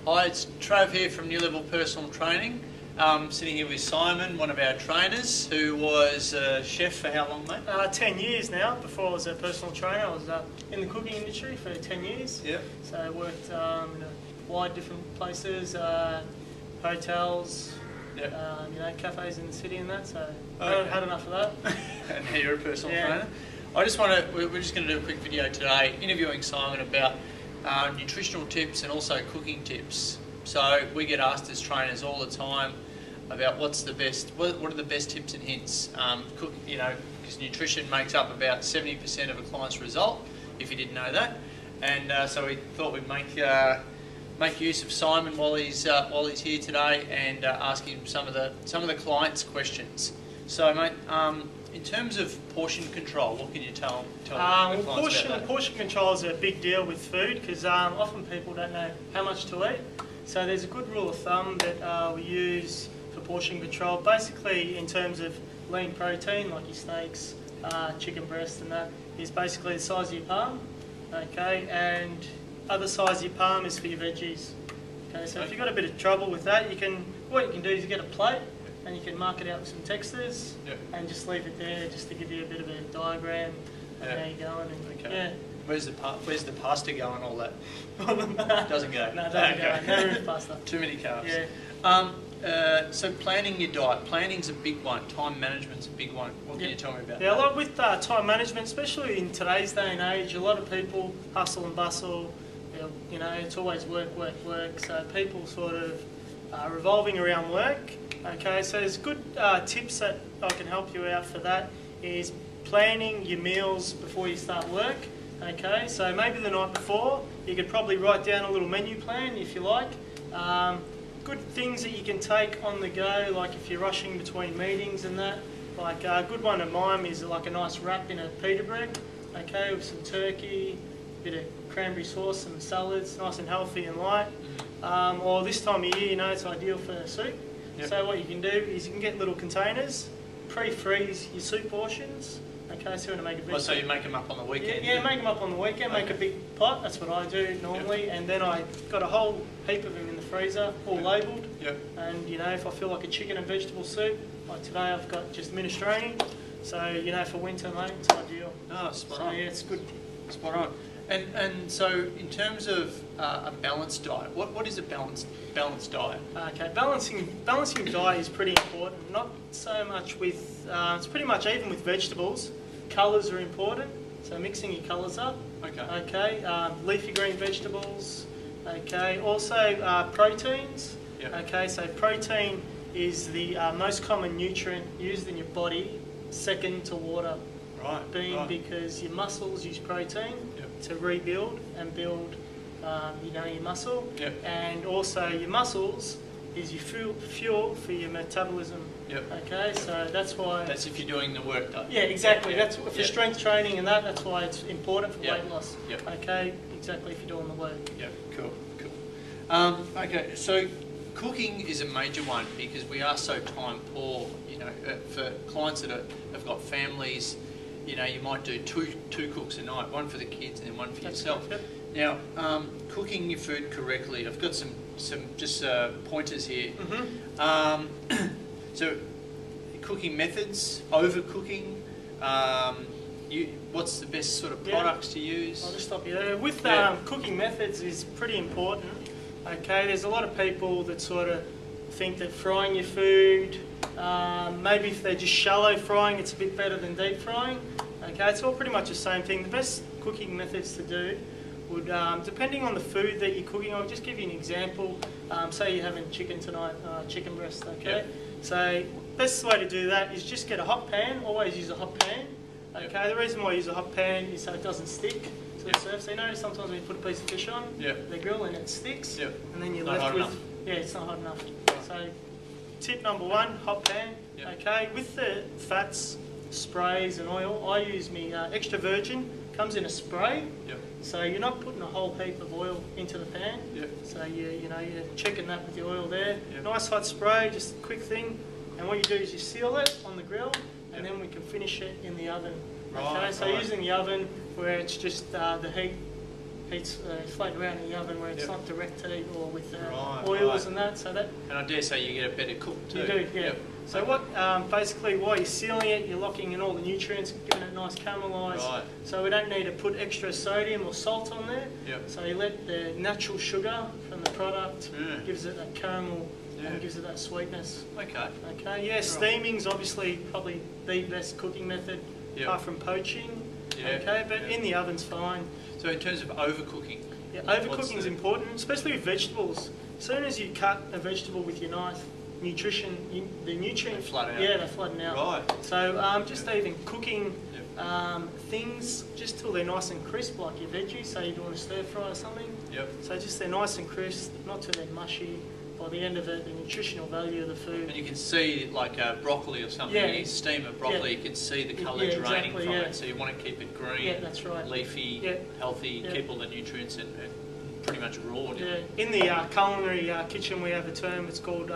Hi, it's Trav here from New Level Personal Training. Sitting here with Simon, one of our trainers, who was a chef for how long, mate? 10 years now. Before I was a personal trainer, I was in the cooking industry for 10 years. Yep. So I worked in a wide different places, hotels, Yep. Cafes in the city and that. So Okay. I had enough of that. And now you're a personal Yeah. trainer. We're just going to do a quick video today, interviewing Simon about nutritional tips and also cooking tips. So we get asked as trainers all the time about what are the best tips and hints. Because nutrition makes up about 70% of a client's result, if you didn't know that. And so we thought we'd make use of Simon while he's here today and ask him some of the clients' questions. So, mate, in terms of portion control, what can you tell the clients about that? Portion control is a big deal with food because often people don't know how much to eat. So there's a good rule of thumb that we use for portion control. Basically, in terms of lean protein, like your steaks, chicken breast, and that is basically the size of your palm. Okay, and other size of your palm is for your veggies. Okay, so if you've got a bit of trouble with that, what you can do is you get a plate and you can mark it out with some textures. Yep. And just leave it there just to give you a bit of a diagram of how you're going. And, Okay. yeah. Where's the pasta go and all that? Doesn't go. No, doesn't go. No room for pasta. Too many carbs. Yeah. So planning your diet. Planning's a big one. Time management's a big one. What can you tell me about that? Yeah, a lot with time management, especially in today's day and age, a lot of people hustle and bustle. It's always work. So people sort of are revolving around work. Okay, so there's good tips that I can help you out for that is planning your meals before you start work. Okay, so maybe the night before you could probably write down a little menu plan if you like. Good things that you can take on the go, like if you're rushing between meetings and that. Like a good one of mine is like a nice wrap in a pita bread, okay, with some turkey, a bit of cranberry sauce, some salads, nice and healthy and light. Or this time of year, it's ideal for soup. Yep. So what you can do is you can get little containers, pre-freeze your soup portions. Okay, so you want to make a big... So you make them up on the weekend? Yeah, make them up on the weekend, make a big pot, that's what I do normally, and then I got a whole heap of them in the freezer, all labelled. Yep. And if I feel like a chicken and vegetable soup, like today I've got just minestrone, so for winter, mate, it's ideal. Oh, spot on. Yeah, it's good. Spot on. And so in terms of a balanced diet, what is a balanced diet? Okay, balancing diet is pretty important. Not so much with it's pretty much even with vegetables. Colours are important, so mixing your colours up. Okay. Okay, leafy green vegetables. Okay, also proteins. Yep. Okay, so protein is the most common nutrient used in your body, second to water. Right. Because your muscles use protein to rebuild and build, your muscle. Yep. And also your muscles is your fuel for your metabolism. Yep. Okay, so that's why. That's if you're doing the work, though. Yeah, exactly. Yeah. That's for strength training and that's why it's important for weight loss. Yep. Okay, exactly if you're doing the work. Yeah. Cool. Okay, so cooking is a major one because we are so time poor. For clients that have got families. You might do two cooks a night, one for the kids and then one for yourself. Good. Now, cooking your food correctly, I've got some just pointers here. Mm-hmm. So, cooking methods, overcooking. What's the best sort of products to use? I'll just stop you there. With cooking methods is pretty important. Okay, there's a lot of people that sort of think that frying your food, maybe if they're just shallow frying, it's a bit better than deep frying. Okay, it's all pretty much the same thing. The best cooking methods to do would, depending on the food that you're cooking, I'll just give you an example. Say you're having chicken tonight, chicken breast, okay? Yep. So best way to do that is just get a hot pan, always use a hot pan. Okay, the reason why I use a hot pan is so it doesn't stick to the surface. So sometimes when you put a piece of fish on the grill and it sticks, and then you're left with... Yeah, it's not hot enough. So tip number one, hot pan. Okay, with the fats, sprays and oil, I use my extra virgin, comes in a spray. So you're not putting a whole heap of oil into the pan. So you're checking that with the oil there. Nice hot spray, just a quick thing. And what you do is you seal it on the grill, and then we can finish it in the oven. Okay, so using the oven where it's just the heat heats floating around in the oven where it's not direct heat or with Right, oils and that. So that. And I dare say you get a better cook too. You do, yeah. Yep. So what, basically while you're sealing it, you're locking in all the nutrients, giving it nice caramelised. Right. So we don't need to put extra sodium or salt on there. Yep. So you let the natural sugar from the product, gives it that caramel and gives it that sweetness. Okay. Okay, yeah, steaming's obviously probably the best cooking method, apart from poaching. Yeah. Okay, but in the oven's fine. So in terms of overcooking? Yeah, overcooking is important, especially with vegetables. As soon as you cut a vegetable with your knife, the nutrients, flood out. Yeah, they flatten out. Right. So just even cooking things just till they're nice and crisp, like your veggies. So you're doing a stir fry or something. Yep. So just they're nice and crisp, not till they're mushy. By the end of it, the nutritional value of the food. And you can see, like broccoli or something, you steam a broccoli, you can see the colour draining from it, so you want to keep it green, that's right. leafy, healthy, keep all the nutrients and pretty much raw. Yeah. In the culinary kitchen we have a term, it's called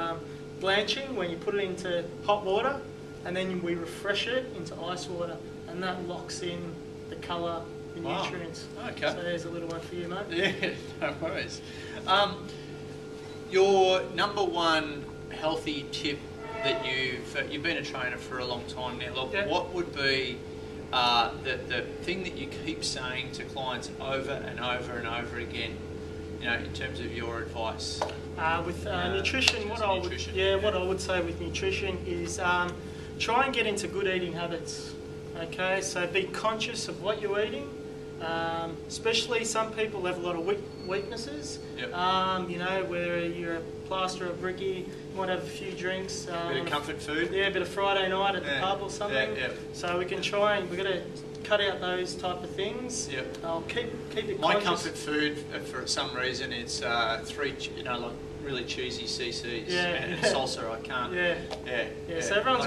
blanching, when you put it into hot water and then we refresh it into ice water, and that locks in the colour, the nutrients. Okay. So there's a little one for you, mate. Yeah, no worries. Your number one healthy tip that you've been a trainer for a long time now. Look, what would be the thing that you keep saying to clients over and over and over again? You know, in terms of your advice. With nutrition, what I would say with nutrition is try and get into good eating habits. Okay, so be conscious of what you're eating. Especially some people have a lot of weaknesses. Yep. You know, whether you're a plaster or a brickie, you might have a few drinks. A bit of comfort food. Yeah, a bit of Friday night at the pub or something. So we can try and we've got to cut out those type of things. Yep. I'll keep it. My comfort food, for some reason, it's like really cheesy CCs and salsa. I can't. Yeah. So everyone's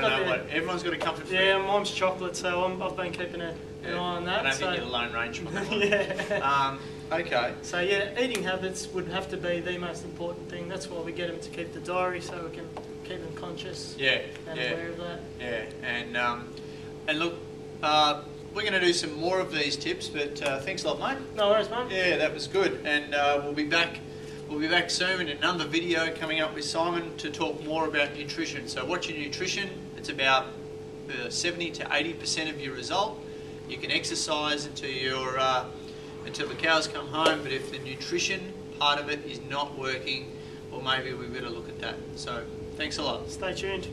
got a comfort food. Yeah, mine's chocolate, so I've been keeping an eye on that. I don't think you're the Lone Ranger on that one. Yeah. Okay. So yeah, eating habits would have to be the most important thing. That's why we get them to keep the diary, so we can keep them conscious. And aware of that. Yeah. And look, we're going to do some more of these tips, but thanks a lot, mate. No worries, mate. Yeah, that was good, and we'll be back. We'll be back soon in another video coming up with Simon to talk more about nutrition. So watch your nutrition. It's about 70 to 80% of your result. You can exercise until the cows come home, but if the nutrition part of it is not working, well, maybe we better look at that. So thanks a lot. Stay tuned.